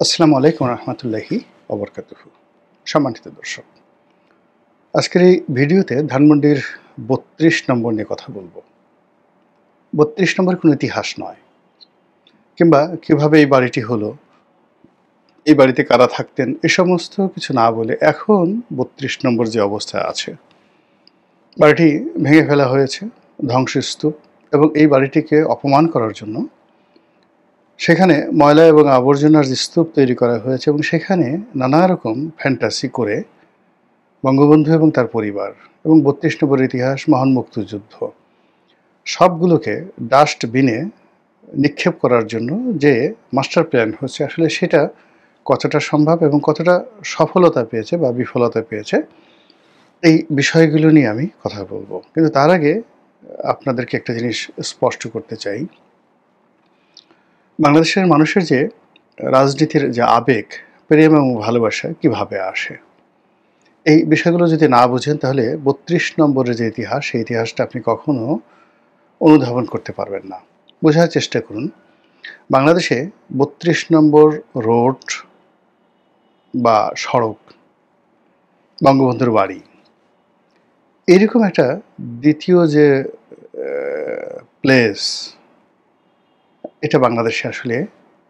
আসসালামু আলাইকুম রহমতুল্লাহি ওবরকাতুহু। সম্মানিত দর্শক, আজকের এই ভিডিওতে ধানমন্ডির ৩২ নম্বর নিয়ে কথা বলবো। ৩২ নম্বর কোনো ইতিহাস নয়, কিংবা কিভাবে এই বাড়িটি হলো, এই বাড়িতে কারা থাকতেন, এ সমস্ত কিছু না বলে এখন ৩২ নম্বর যে অবস্থায় আছে, বাড়িটি ভেঙে ফেলা হয়েছে, ধ্বংসস্তূপ, এবং এই বাড়িটিকে অপমান করার জন্য সেখানে ময়লা এবং আবর্জনার যে স্তূপ তৈরি করা হয়েছে এবং সেখানে নানা রকম ফ্যান্টাসি করে বঙ্গবন্ধু এবং তার পরিবার এবং ৩২ নম্বরের ইতিহাস, মহান মুক্তিযুদ্ধ সবগুলোকে ডাস্টবিনে নিক্ষেপ করার জন্য যে মাস্টার প্ল্যান হচ্ছে, আসলে সেটা কতটা সম্ভব এবং কতটা সফলতা পেয়েছে বা বিফলতা পেয়েছে, এই বিষয়গুলো নিয়ে আমি কথা বলবো। কিন্তু তার আগে আপনাদেরকে একটা জিনিস স্পষ্ট করতে চাই। বাংলাদেশের মানুষের যে রাজনীতির যে আবেগ, প্রেম এবং ভালোবাসা কিভাবে আসে, এই বিষয়গুলো যদি না বুঝেন তাহলে ৩২ নম্বরের যে ইতিহাস, সেই ইতিহাসটা আপনি কখনো অনুধাবন করতে পারবেন না। বোঝার চেষ্টা করুন, বাংলাদেশে ৩২ নম্বর রোড বা সড়ক, বঙ্গবন্ধুর বাড়ি, এরকম একটা দ্বিতীয় যে প্লেস, এটা বাংলাদেশে আসলে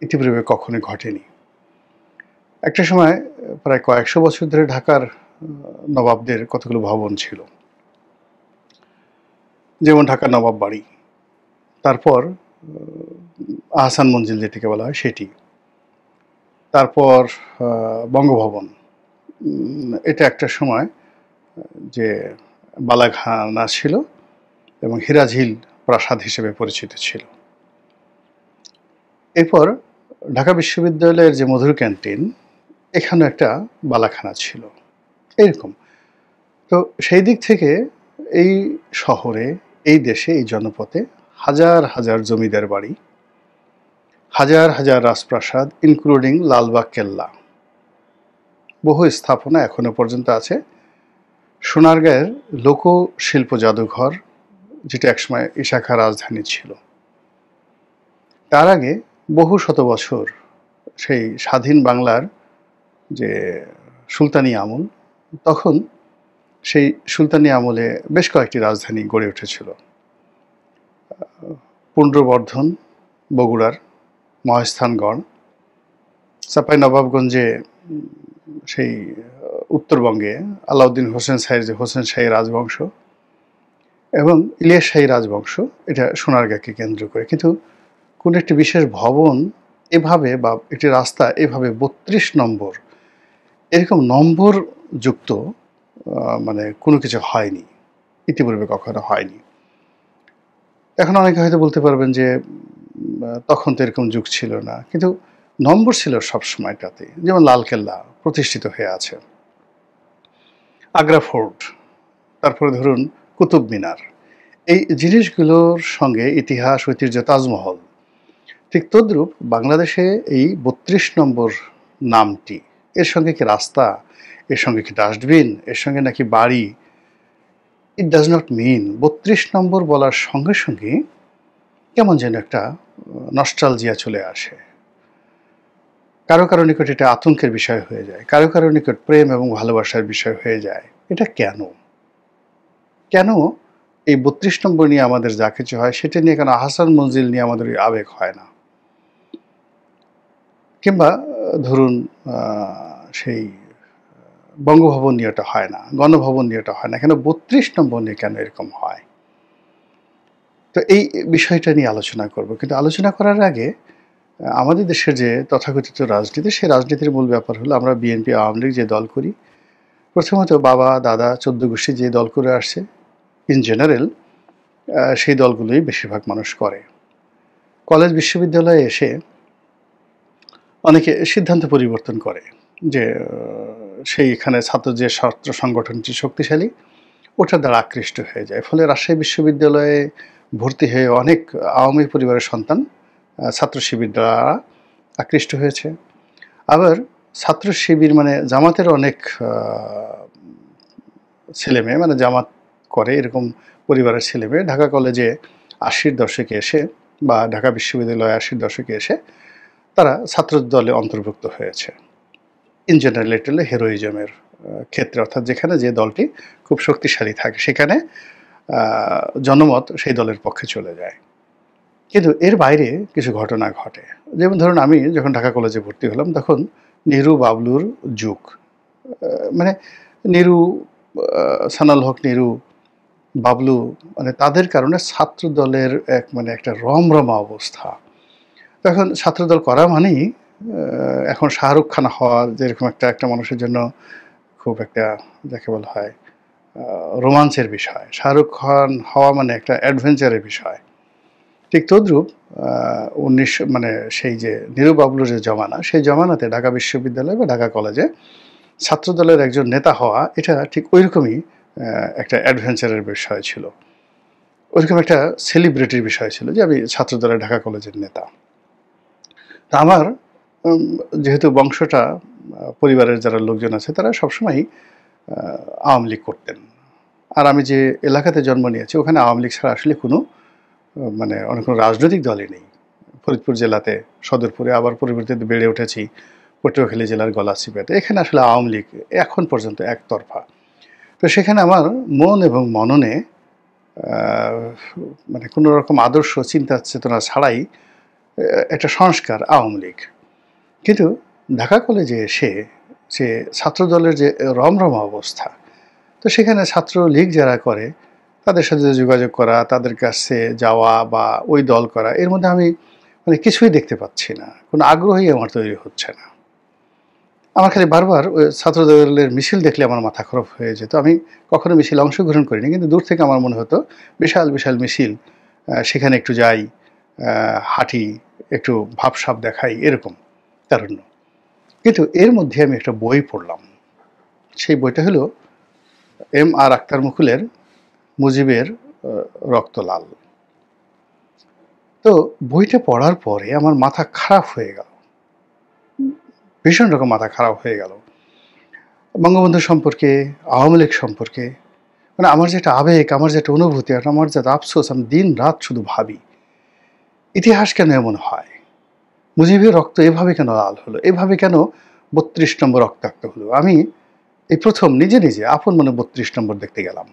ইতিপূর্বে কখনোই ঘটেনি। একটা সময় প্রায় কয়েকশো বছর ধরে ঢাকার নবাবদের কতগুলো ভবন ছিল, যেমন ঢাকার নবাব বাড়ি, তারপর আহসান মঞ্জিল যেটিকে বলা হয় সেটি, তারপর বঙ্গভবন, এটা একটা সময় যে বালাখানা ছিল এবং হিরাঝিল প্রাসাদ হিসেবে পরিচিত ছিল। এরপর ঢাকা বিশ্ববিদ্যালয়ের যে মধুর ক্যান্টিন, এখানে একটা বালাখানা ছিল। এরকম তো সেই দিক থেকে এই শহরে, এই দেশে, এই জনপথে হাজার হাজার জমিদার বাড়ি, হাজার হাজার রাজপ্রাসাদ, ইনক্লুডিং লালবাগ কেল্লা, বহু স্থাপনা এখনো পর্যন্ত আছে। সোনারগাঁয়ের লোকশিল্প জাদুঘর, যেটা একসময় ইশাখা রাজধানী ছিল। তার আগে বহু শত বছর সেই স্বাধীন বাংলার যে সুলতানি আমল, তখন সেই সুলতানি আমলে বেশ কয়েকটি রাজধানী গড়ে উঠেছিল। পুন্ড্রবর্ধন বগুড়ার, মহেস্থানগড়, চাঁপাইনবাবগঞ্জে সেই উত্তরবঙ্গে আলাউদ্দিন হোসেন শাহের যে হোসেন শাহী রাজবংশ, এবং ইলিয়াস শাহী রাজবংশ, এটা সোনারগাঁকে কেন্দ্র করে। কিন্তু কোন একটি বিশেষ ভবন এভাবে বা একটি রাস্তা এভাবে ৩২ নম্বর এরকম নম্বর যুক্ত মানে কোনো কিছু হয়নি, ইতিপূর্বে কখনো হয়নি। এখন অনেকে হয়তো বলতে পারবেন যে তখন তো এরকম যুগ ছিল না, কিন্তু নম্বর ছিল সব সময়টাতে। যেমন লালকেল্লা প্রতিষ্ঠিত হয়ে আছে, আগ্রা ফোর্ট, তারপরে ধরুন কুতুব মিনার, এই জিনিসগুলোর সঙ্গে ইতিহাস, ঐতিহ্য, তাজমহল, ঠিক তদ্রূপ বাংলাদেশে এই ৩২ নম্বর নামটি, এর সঙ্গে কি রাস্তা, এর সঙ্গে কি ডাস্টবিন, এর সঙ্গে নাকি বাড়ি, ইট ডাজ নট মিন ৩২ নম্বর বলার সঙ্গে সঙ্গে কেমন যেন একটা নস্টালজিয়া চলে আসে। কারো কারো নিকট এটা আতঙ্কের বিষয় হয়ে যায়, কারো কারো নিকট প্রেম এবং ভালোবাসার বিষয় হয়ে যায়। এটা কেন? কেন এই ৩২ নম্বর নিয়ে আমাদের যা কিছু হয় সেটা নিয়ে কেন আহসান মঞ্জিল নিয়ে আমাদের ওই আবেগ হয় না? কিংবা ধরুন সেই বঙ্গভবন নিয়ে ওটা হয় না, গণভবন নিয়ে ওটা হয় না, কেন ৩২ নম্বর নিয়ে কেন এরকম হয়? তো এই বিষয়টা নিয়ে আলোচনা করব। কিন্তু আলোচনা করার আগে আমাদের দেশের যে তথাকথিত রাজনীতি, সেই রাজনীতির মূল ব্যাপার হলো আমরা বিএনপি, আওয়ামী লীগ যে দল করি, প্রথমত বাবা দাদা ১৪ গোষ্ঠী যে দল করে আসছে, ইন জেনারেল সেই দলগুলোই বেশিরভাগ মানুষ করে। কলেজ বিশ্ববিদ্যালয়ে এসে অনেকে সিদ্ধান্ত পরিবর্তন করে যে সেইখানে যে ছাত্র সংগঠনটি শক্তিশালী, ওটার দ্বারা আকৃষ্ট হয়ে যায়। ফলে রাজশাহী বিশ্ববিদ্যালয়ে ভর্তি হয়ে অনেক আওয়ামী পরিবারের সন্তান ছাত্র শিবির দ্বারা আকৃষ্ট হয়েছে। আবার ছাত্র শিবির মানে জামাতের অনেক ছেলেমেয়ে, মানে জামাত করে এরকম পরিবারের ছেলেমেয়ে ঢাকা কলেজে ৮০-র দশকে এসে বা ঢাকা বিশ্ববিদ্যালয়ে ৮০-র দশকে এসে তারা ছাত্র দলে অন্তর্ভুক্ত হয়েছে। ইন জেনারেল এটা হলো হেরোইজমের ক্ষেত্রে, অর্থাৎ যেখানে যে দলটি খুব শক্তিশালী থাকে সেখানে জনমত সেই দলের পক্ষে চলে যায়। কিন্তু এর বাইরে কিছু ঘটনা ঘটে। যেমন ধরুন, আমি যখন ঢাকা কলেজে ভর্তি হলাম তখন নেহরু বাবলুর যুগ। মানে নেহরু, সানাউল হক নেহরু, বাবলু, মানে তাদের কারণে ছাত্র দলের একটা রমরমা অবস্থা। তখন ছাত্রদল করা মানেই এখন শাহরুখ খান হওয়া যেরকম একটা মানুষের জন্য খুব একটা, যাকে বলা হয়, রোমাঞ্চের বিষয়। শাহরুখ খান হওয়া মানে একটা অ্যাডভেঞ্চারের বিষয়। ঠিক তদ্রূপ 19 মানে সেই যে নীরু বাবলুর যে জমানা, সেই জমানাতে ঢাকা বিশ্ববিদ্যালয় বা ঢাকা কলেজে ছাত্রদলের একজন নেতা হওয়া, এটা ঠিক ওইরকমই একটা অ্যাডভেঞ্চারের বিষয় ছিল। ওইরকম একটা সেলিব্রিটির বিষয় ছিল যে আমি ছাত্রদলের ঢাকা কলেজের নেতা। তা আমার যেহেতু বংশটা, পরিবারের যারা লোকজন আছে তারা সবসময়ই আওয়ামী লীগ করতেন। আর আমি যে এলাকাতে জন্ম নিয়েছি ওখানে আওয়ামী লীগ ছাড়া আসলে কোনো অনেক কোনো রাজনৈতিক দলই নেই। ফরিদপুর জেলাতে সদরপুরে, আবার পরবর্তীতে বেড়ে উঠেছি পটুয়াখালী জেলার গলাচিপাতে। এখানে আসলে আওয়ামী লীগ এখন পর্যন্ত একতরফা। তো সেখানে আমার মন এবং মননে কোনো রকম আদর্শ চিন্তা চেতনা ছাড়াই একটা সংস্কার আওয়ামী লীগ। কিন্তু ঢাকা কলেজে এসে যে ছাত্রদলের যে রমরমা অবস্থা, তো সেখানে ছাত্রলীগ যারা করে তাদের সাথে যোগাযোগ করা, তাদের কাছে যাওয়া বা ওই দল করা, এর মধ্যে আমি কিছুই দেখতে পাচ্ছি না, কোনো আগ্রহই আমার তৈরি হচ্ছে না। আমার খালি বারবার ওই ছাত্রদলের মিছিল দেখলে আমার মাথা খারাপ হয়ে যেত। আমি কখনো মিছিলে অংশগ্রহণ করিনি, কিন্তু দূর থেকে আমার মনে হতো বিশাল বিশাল মিছিল, সেখানে একটু যাই, হাঁটি, একটু ভাবসাব দেখাই, এরকম তারুণ্য। কিন্তু এর মধ্যে আমি একটা বই পড়লাম। সেই বইটা হলো M.R. আক্তার মুকুলের মুজিবের রক্ত লাল। তো বইটা পড়ার পরে আমার মাথা খারাপ হয়ে গেল, ভীষণ রকম মাথা খারাপ হয়ে গেল। বঙ্গবন্ধু সম্পর্কে, আওয়ামী লীগ সম্পর্কে আমার যেটা আবেগ, আমার যেটা অনুভূতি, আর আমার যেটা আফসোস, আমি দিন রাত শুধু ভাবি ইতিহাস কেন এমন হয়, মুজিবের রক্ত এভাবে কেন লাল হলো, এভাবে কেন 32 নম্বর রক্তাক্ত হলো। আমি এই প্রথম নিজে নিজে আপন মনে 32 নম্বর দেখতে গেলাম।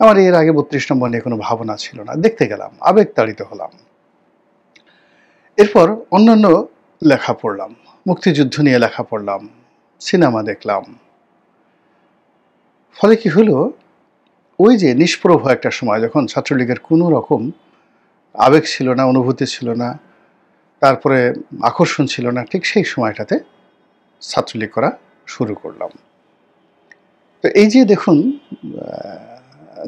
আমার এর আগে 32 নম্বর নিয়ে কোনো ভাবনা ছিল না, দেখতে গেলাম, আবেগ তাড়িত হলাম। এরপর অন্যান্য লেখা পড়লাম, মুক্তিযুদ্ধ নিয়ে লেখা পড়লাম, সিনেমা দেখলাম। ফলে কি হলো, ওই যে নিষ্প্রভ একটা সময় যখন ছাত্রলীগের কোনো রকম আবেগ ছিল না, অনুভূতি ছিল না, তারপরে আকর্ষণ ছিল না, ঠিক সেই সময়টাতে ছাত্রলীগ করা শুরু করলাম। তো এই যে দেখুন,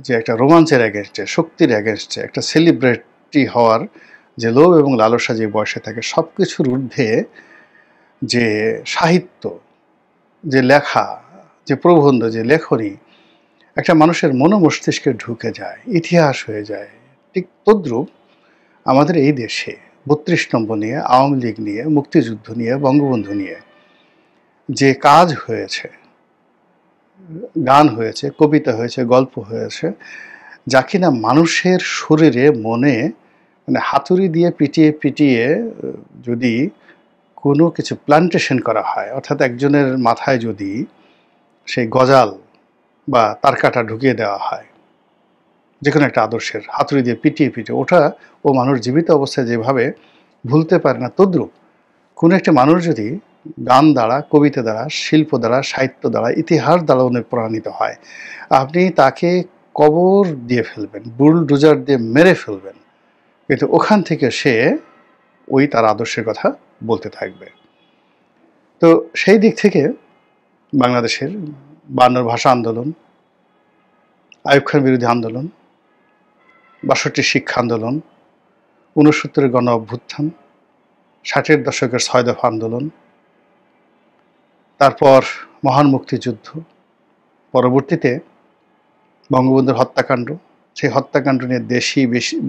যে একটা রোমাঞ্চের অ্যাগেনস্টে, শক্তির অ্যাগেনস্টে, একটা সেলিব্রিটি হওয়ার যে লোভ এবং লালসা যে বয়সে থাকে, সব কিছুর ঊর্ধ্বে যে সাহিত্য, যে লেখা, যে প্রবন্ধ, যে লেখনী একটা মানুষের মস্তিষ্কে ঢুকে যায়, ইতিহাস হয়ে যায়। ঠিক তদ্রূপ আমাদের এই দেশে 32 নম্বর নিয়ে, আওয়ামী লীগ নিয়ে, মুক্তিযুদ্ধ নিয়ে, বঙ্গবন্ধু নিয়ে যে কাজ হয়েছে, গান হয়েছে, কবিতা হয়েছে, গল্প হয়েছে, যা কিনা মানুষের শরীরে মনে হাতুড়ি দিয়ে পিটিয়ে পিটিয়ে যদি কোনো কিছু প্লান্টেশন করা হয়, অর্থাৎ একজনের মাথায় যদি সেই গজাল বা তারকাটা ঢুকিয়ে দেওয়া হয়, যে কোনো একটা আদর্শের হাতুড়ি দিয়ে পিটিয়ে পিটিয়ে, ওটা ও মানুষ জীবিত অবস্থায় যেভাবে ভুলতে পারে না, তদ্রূপ কোনো একটা মানুষ যদি গান দ্বারা, কবিতা দ্বারা, শিল্প দ্বারা, সাহিত্য দ্বারা, ইতিহাস দ্বারা অনুপ্রাণিত হয়, আপনি তাকে কবর দিয়ে ফেলবেন, বুলডোজার দিয়ে মেরে ফেলবেন, কিন্তু ওখান থেকে সে ওই তার আদর্শের কথা বলতে থাকবে। তো সেই দিক থেকে বাংলাদেশের 52 ভাষা আন্দোলন, আইয়ুব খান বিরোধী আন্দোলন, 62 শিক্ষা আন্দোলন, 69 গণ অভ্যুত্থান, 60-এর দশকের 6 দফা আন্দোলন, তারপর মহান মুক্তিযুদ্ধ, পরবর্তীতে বঙ্গবন্ধুর হত্যাকাণ্ড, সেই হত্যাকাণ্ড নিয়ে দেশি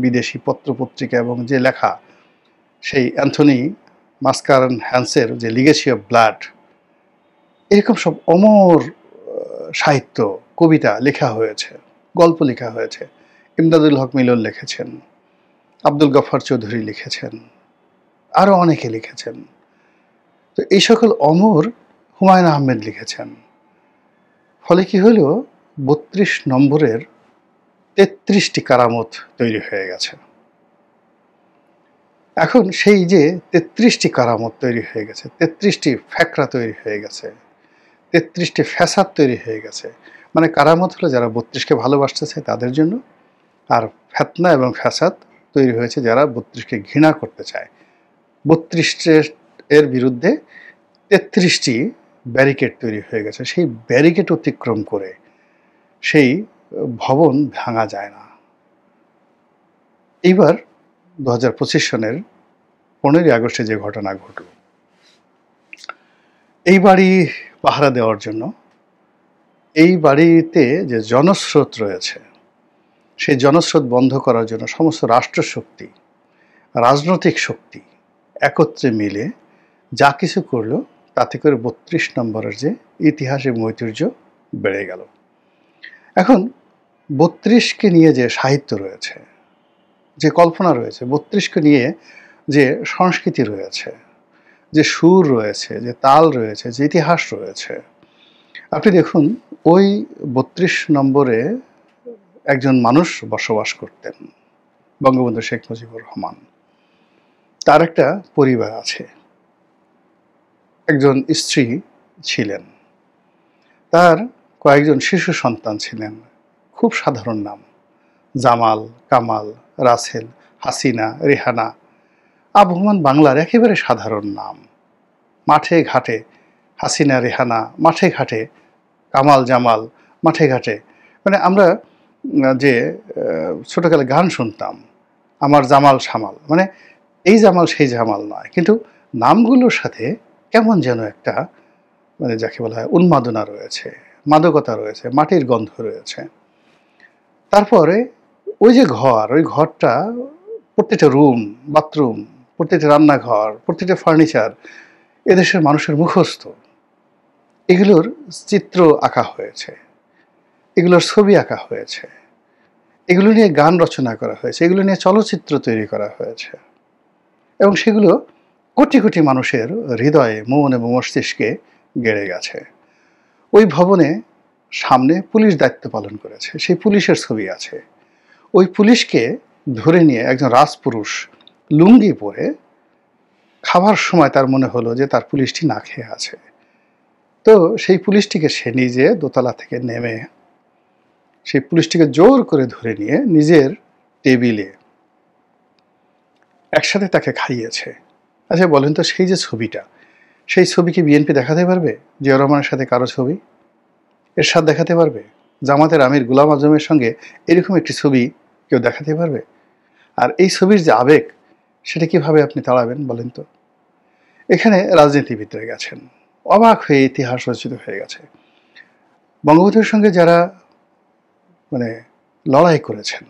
বিদেশি পত্রপত্রিকা এবং যে লেখা, সেই অ্যান্থনি মাস্কারেন হ্যান্সের যে লিগেসি অফ ব্লাড, এরকম সব অমর সাহিত্য, কবিতা লেখা হয়েছে, গল্প লেখা হয়েছে। ইমদাদুল হক মিলন লিখেছেন, আব্দুল গফফার চৌধুরী লিখেছেন, আরও অনেকে লিখেছেন। তো এই সকল অমর হুমায়ুন আহমেদ লিখেছেন। ফলে কি হলো, ৩২ নম্বরের ৩৩টি কারামত তৈরি হয়ে গেছে। এখন সেই যে ৩৩টি কারামত তৈরি হয়ে গেছে, ৩৩টি ফ্যাকরা তৈরি হয়ে গেছে, ৩৩টি ফ্যাসাদ তৈরি হয়ে গেছে। মানে কারামত হলো যারা ৩২কে ভালোবাসতেছে তাদের জন্য, আর ফেতনা এবং ফ্যাসাদ তৈরি হয়েছে যারা ৩২কে ঘৃণা করতে চায়। ৩২ এর বিরুদ্ধে ৩৩টি ব্যারিকেড তৈরি হয়ে গেছে। সেই ব্যারিকেড অতিক্রম করে সেই ভবন ভাঙা যায় না। এইবার ২০২৫ সনের ১৫ই আগস্টে যে ঘটনা ঘটল, এই বাড়ি পাহারা দেওয়ার জন্য এই বাড়িতে যে জনস্রোত রয়েছে, সেই জনস্রোত বন্ধ করার জন্য সমস্ত রাষ্ট্রশক্তি, রাজনৈতিক শক্তি একত্রে মিলে যা কিছু করলো, তাতে করে ৩২ নম্বরের যে ইতিহাস এবং ঐতিহ্য বেড়ে গেল। এখন ৩২কে নিয়ে যে সাহিত্য রয়েছে, যে কল্পনা রয়েছে, ৩২কে নিয়ে যে সংস্কৃতি রয়েছে, যে সুর রয়েছে, যে তাল রয়েছে, যে ইতিহাস রয়েছে, আপনি দেখুন ওই ৩২ নম্বরে একজন মানুষ বসবাস করতেন, বঙ্গবন্ধু শেখ মুজিবুর রহমান। তার একটা পরিবার আছে, একজন স্ত্রী ছিলেন, তার কয়েকজন শিশু সন্তান ছিলেন। খুব সাধারণ নাম, জামাল, কামাল, রাসেল, হাসিনা, রেহানা, আবহমান বাংলার একেবারে সাধারণ নাম। মাঠে ঘাটে হাসিনা, রেহানা, মাঠে ঘাটে কামাল, জামাল, মাঠে ঘাটে। মানে আমরা যে ছোটকালে গান শুনতাম, আমার জামাল সামাল, মানে এই জামাল সেই জামাল নয়, কিন্তু নামগুলোর সাথে কেমন যেন একটা মানে যাকে বলা হয় উন্মাদনা রয়েছে, মাদকতা রয়েছে, মাটির গন্ধ রয়েছে। তারপরে ওই যে ঘর, ওই ঘরটা প্রত্যেকটা রুম, বাথরুম, প্রত্যেকটা রান্নাঘর, প্রত্যেকটা ফার্নিচার এদেশের মানুষের মুখস্থ। এগুলোর চিত্র আঁকা হয়েছে, এগুলোর ছবি আঁকা হয়েছে, এগুলো নিয়ে গান রচনা করা হয়েছে, এগুলো নিয়ে চলচ্চিত্র তৈরি করা হয়েছে, এবং সেগুলো কোটি কোটি মানুষের হৃদয়ে, মন এবং মস্তিষ্কে গেড়ে গেছে। ওই ভবনে সামনে পুলিশ দায়িত্ব পালন করেছে, সেই পুলিশের ছবি আছে। ওই পুলিশকে ধরে নিয়ে একজন রাজপুরুষ লুঙ্গি পরে খাবার সময় তার মনে হলো যে তার পুলিশটি না খেয়ে আছে। তো সেই পুলিশটিকে সে নিজে দোতলা থেকে নেমে সেই পুলিশটিকে জোর করে ধরে নিয়ে নিজের টেবিলে একসাথে তাকে খাইয়েছে। আচ্ছা বলেন তো, সেই যে ছবিটা, সেই ছবি কি বিএনপি দেখাতে পারবে? জিয়া রহমানের সাথে কারো ছবি এরশাদ দেখাতে পারবে? জামাতের আমির গোলাম আজমের সঙ্গে এরকম একটি ছবি কেউ দেখাতে পারবে? আর এই ছবির যে আবেগ, সেটা কিভাবে আপনি তাড়াবেন বলেন তো? এখানে রাজনীতিবিদরা গেছেন, অবাক হয়ে ইতিহাস রচিত হয়ে গেছে। বঙ্গবন্ধুর সঙ্গে যারা মানে লড়াই করেছেন,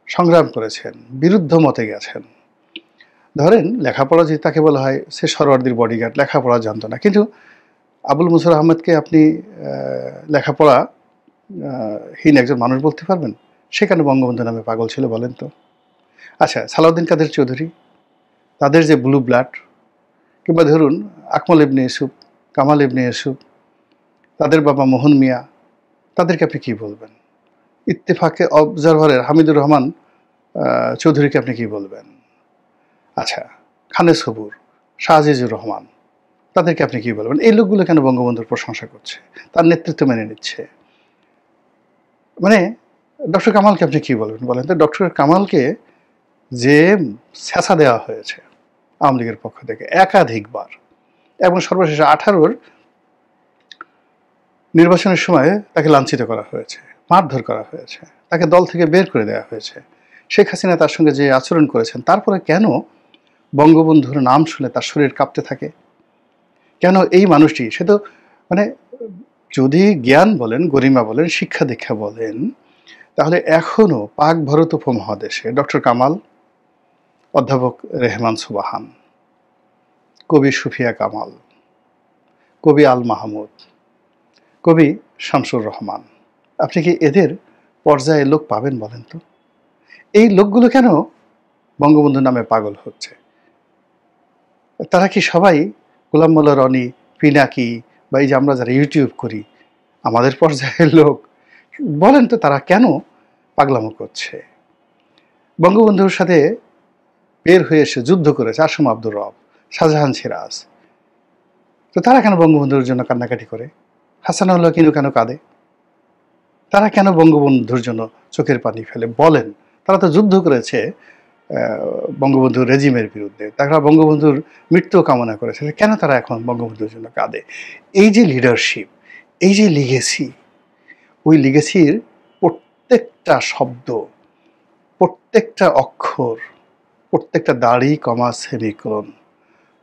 সংগ্রাম করেছেন, বিরুদ্ধ মতে গেছেন, ধরেন লেখাপড়া যে তাকে বলা হয় সে সরওয়ার্দির বডিগার্ড, লেখাপড়া জানতো না, কিন্তু আবুল মুসর আহমেদকে আপনি লেখাপড়া হীন একজন মানুষ বলতে পারবেন? সেখানে বঙ্গবন্ধু নামে পাগল ছিল বলেন তো? আচ্ছা, সালাউদ্দিন কাদের চৌধুরী, তাদের যে ব্লু ব্লাড, কিংবা ধরুন আকমল ইবনে ইউসুফ, কামাল ইবনে ইউসুফ, তাদের বাবা মোহন মিয়া, তাদেরকে আপনি কী বলবেন? ইত্তেফাকে অবজারভারের হামিদুর রহমান চৌধুরীকে আপনি কী বলবেন? আচ্ছা, খানে সবুর, শাহজিজুর রহমান, তাদেরকে আপনি কী বলবেন? এই লোকগুলো কেন বঙ্গবন্ধুর প্রশংসা করছে, তার নেতৃত্ব মেনে নিচ্ছে? মানে ডক্টর কামালকে আপনি কী বলবেন বলেন তো? ডক্টর কামালকে যে ছ্যাঁচা দেওয়া হয়েছে আওয়ামী লীগের পক্ষ থেকে একাধিকবার, এবং সর্বশেষে 18-র নির্বাচনের সময় তাকে লাঞ্ছিত করা হয়েছে, মারধর করা হয়েছে, তাকে দল থেকে বের করে দেওয়া হয়েছে। শেখ হাসিনা তার সঙ্গে যে আচরণ করেছেন, তারপরে কেন বঙ্গবন্ধুর নাম শুনে তার শরীর কাঁপতে থাকে? কেন এই মানুষটি, সে তো মানে যদি জ্ঞান বলেন, গরিমা বলেন, শিক্ষা দীক্ষা বলেন, তাহলে এখনও পাক ভারত উপমহাদেশে ডক্টর কামাল, অধ্যাপক রেহমান সুবাহান, কবি সুফিয়া কামাল, কবি আল মাহমুদ, কবি শামসুর রহমান, আপনি কি এদের পর্যায়ে লোক পাবেন বলেন তো? এই লোকগুলো কেন বঙ্গবন্ধুর নামে পাগল হচ্ছে? তারা কি সবাই গোলাম মোল্লা রনি, পিনাকি বা এই যে আমরা যারা ইউটিউব করি আমাদের পর্যায়ের লোক? বলেন তো তারা কেন পাগলামো করছে? বঙ্গবন্ধুর সাথে বের হয়ে এসে যুদ্ধ করেছে আসম আব্দুর রব, শাহজাহান সিরাজ, তো তারা কেন বঙ্গবন্ধুর জন্য কান্নাকাটি করে? হাসানুল্লাহ কেন কাঁদে? তারা কেন বঙ্গবন্ধুর জন্য চোখের পানি ফেলে? বলেন। তারা তো যুদ্ধ করেছে বঙ্গবন্ধুর রেজিমের বিরুদ্ধে, তারা বঙ্গবন্ধুর মৃত্যু কামনা করেছে, কেন তারা এখন বঙ্গবন্ধুর জন্য কাঁদে? এই যে লিডারশিপ, এই যে লিগেসি, ওই লিগেসির প্রত্যেকটা শব্দ, প্রত্যেকটা অক্ষর, প্রত্যেকটা দাড়ি কমা সেমিকোলন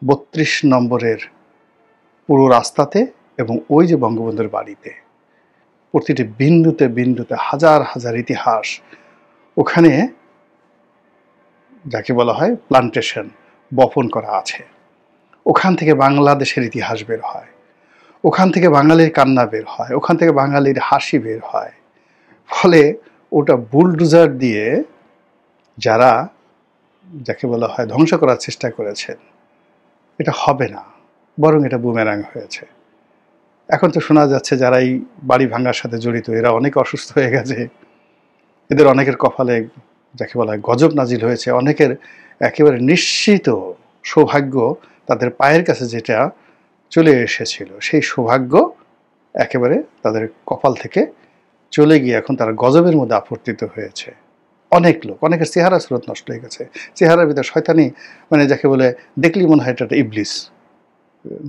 ৩২ নম্বরের পুরো রাস্তাতে এবং ওই যে বঙ্গবন্ধুর বাড়িতে প্রতিটি বিন্দুতে বিন্দুতে হাজার হাজার ইতিহাস ওখানে যাকে বলা হয় প্লান্টেশন বপন করা আছে। ওখান থেকে বাংলাদেশের ইতিহাস বের হয়, ওখান থেকে বাঙালির কান্না বের হয়, ওখান থেকে বাঙালির হাসি বের হয়। ফলে ওটা বুলডোজার দিয়ে যারা যাকে বলা হয় ধ্বংস করার চেষ্টা করেছেন, এটা হবে না, বরং এটা বুমেরাং হয়েছে। এখন তো শোনা যাচ্ছে যারা এই বাড়ি ভাঙার সাথে জড়িত এরা অনেক অসুস্থ হয়ে গেছে, এদের অনেকের কপালে যাকে বলা হয় গজব নাজিল হয়েছে, অনেকের একেবারে নিশ্চিত সৌভাগ্য তাদের পায়ের কাছে যেটা চলে এসেছিল সেই সৌভাগ্য একেবারে তাদের কপাল থেকে চলে গিয়ে এখন তারা গজবের মধ্যে আপর্তিত হয়েছে। অনেক লোক, অনেকের চেহারা স্রোত নষ্ট হয়ে গেছে, চেহারার ভিতরে শয়তানি, মানে যাকে বলে দেখলি মনে হয় এটা ইবলিস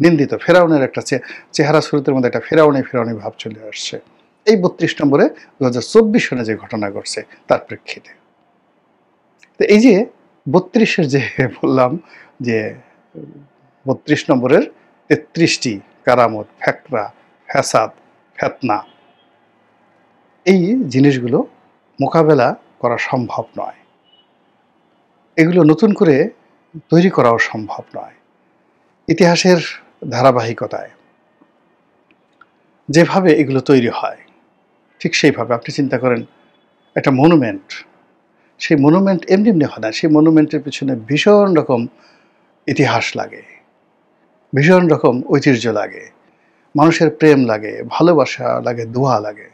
নিন্দিত ফেরাউনের একটা চেহারা স্রোতের মধ্যে একটা ফেরাউনি ভাব চলে আসছে এই ৩২ নম্বরে ২০২৪ সনে যে ঘটনা ঘটছে তার প্রেক্ষিতে। তো এই যে ৩২-এর যে বললাম যে ৩২ নম্বরের ৩৩টি কারামত, ফ্যাকরা, ফ্যাসাদ, ফেতনা, এই জিনিসগুলো মোকাবেলা করা সম্ভব নয়, এগুলো নতুন করে তৈরি করাও সম্ভব নয়। ইতিহাসের ধারাবাহিকতায় যেভাবে এগুলো তৈরি হয় ঠিক সেইভাবে আপনি চিন্তা করেন একটা মনুমেন্ট, সেই মনুমেন্ট এমনি এমনি হয় না, সেই মনুমেন্টের পিছনে ভীষণ রকম ইতিহাস লাগে, ভীষণ রকম ঐতিহ্য লাগে, মানুষের প্রেম লাগে, ভালোবাসা লাগে, দোয়া লাগে।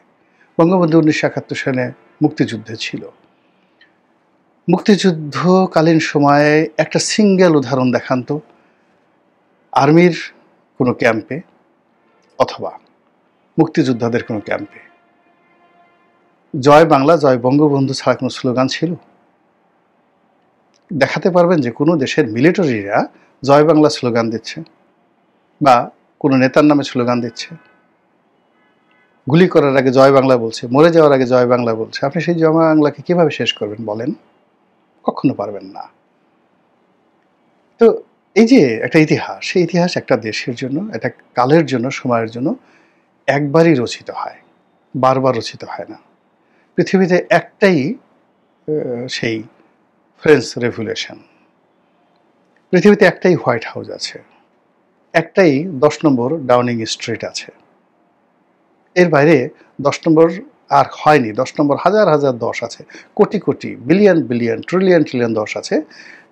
বঙ্গবন্ধু ১৯৭১ সালে মুক্তিযুদ্ধে ছিল, মুক্তিযুদ্ধকালীন সময়ে একটা সিঙ্গেল উদাহরণ দেখান তো আর্মির কোনো ক্যাম্পে অথবা মুক্তিযোদ্ধাদের কোনো ক্যাম্পে জয় বাংলা জয় বঙ্গবন্ধু ছাড়া কোনো স্লোগান ছিল? দেখাতে পারবেন যে কোনো দেশের মিলিটারিরা জয় বাংলা স্লোগান দিচ্ছে বা কোনো নেতার নামে স্লোগান দিচ্ছে, গুলি করার আগে জয় বাংলা বলছে, মরে যাওয়ার আগে জয় বাংলা বলছে? আপনি সেই জয় বাংলাকে কিভাবে শেষ করবেন বলেন? কখনো পারবেন না। তো এই যে একটা ইতিহাস, সেই ইতিহাস একটা দেশের জন্য, একটা কালের জন্য, সময়ের জন্য একবারই রচিত হয়, বারবার রচিত হয় না। পৃথিবীতে একটাই সেই ফ্রেঞ্চ রেভলিউশন, পৃথিবীতে একটাই হোয়াইট হাউস আছে, একটাই ১০ নম্বর ডাউনিং স্ট্রিট আছে, এর বাইরে ১০ নম্বর আর হয়নি। ১০ নম্বর হাজার হাজার ১০ আছে, crore crore billion billion trillion trillion ১০ আছে,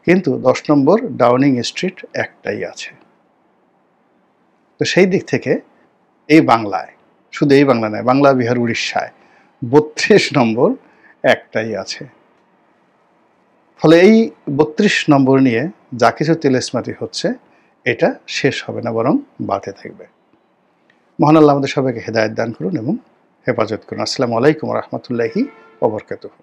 কিন্তু ১০ নম্বর ডাউনিং স্ট্রিট একটাই আছে। তো সেই দিক থেকে এই বাংলায়, শুধু এই বাংলা নয়, বাংলা, বিহার, উড়িষ্যায় ৩২ নম্বর একটাই আছে। ফলে এই ৩২ নম্বর নিয়ে যা কিছু তেলেস্মাতি হচ্ছে এটা শেষ হবে না, বরং বাড়তে থাকবে। মহান আল্লাহ আমাদের সবাইকে হেদায়েত দান করুন এবং হেফাজত করুন। আসসালামু আলাইকুম ওয়া রাহমাতুল্লাহি ওয়া বারাকাতুহু।